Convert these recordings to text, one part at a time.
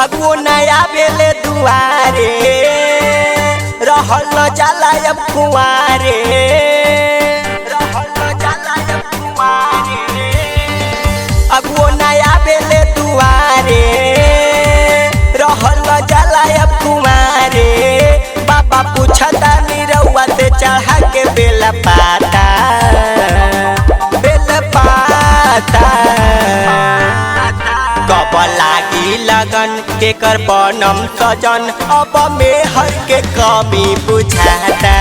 अगुओ नया बेले दुआरे रहल न जाला अब कुआरे रहल न जाला अब कुआरे अगुओ नया बेले दुआरे रहल न जाला अब कुआरे बाबा पूछता निरौआ से चढ़ा के बेला पाता कब लागी लगन के कर बनम सजन अब मेहर के कमी बुझाता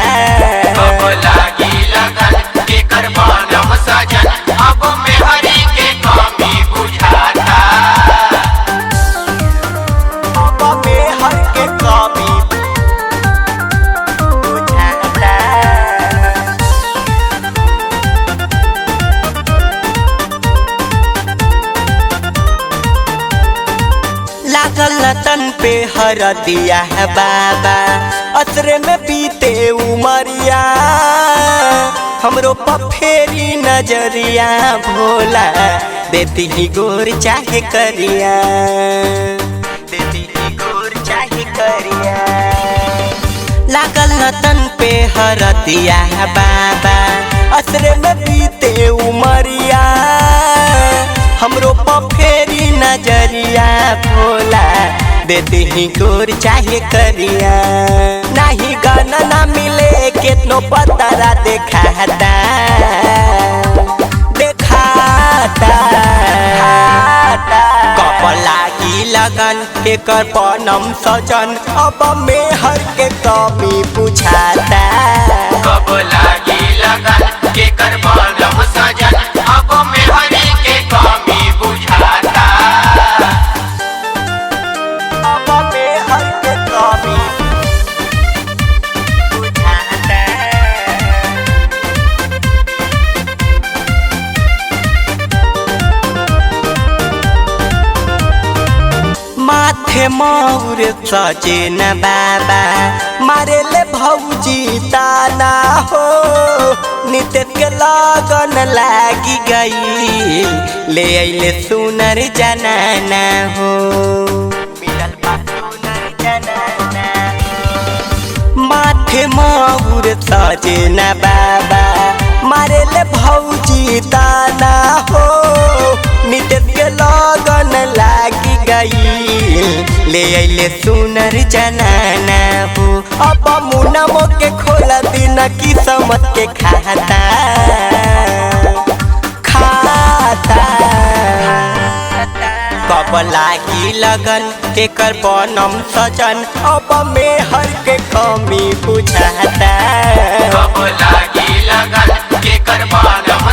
कब लागी लगन के कर बनम सजन अब मेहर के कमी बुझाता अब मेहर के कमी बुझाता लागल तन पे हर दिया है बाबा असरे में बीते उमरिया हमरो पफेरी नजरिया भोला देती ही गोर चाहे करिया देती ही गोर चाहे करिया लागल तन पे हर दिया है बाबा असरे में बीते उमरिया हमरो पफेरी नजरिया भोला देती ही गोर चाहे करिया नहीं गाना ना मिले केतनो पतरा देखाता कब लागी लगन के कर बनम सजन अब मेहर के कमी बुझाता कब लागी लगन के कर बनम सजन अब मेहर के कमी बुझाता अब मेहर के कमी बुझाता माथे मौर सजे न बाबा मारे ले भौजी ताना हो नित्य के लगन लागी गई ले अइले सुनर जनाना हो मिलल बा सुनर जनाना माथे मौर सजे न बाबा मारे ले भौजी ताना हो नित्य के लगन लागी गई ले अइले सुनर जनाना हो अब मुनमो के खोला दिन किस्मत के खाता कब लागी लगन के कर बनम सजन अब मेहर के कमी बुझाता कब लागी लगन के कर बनम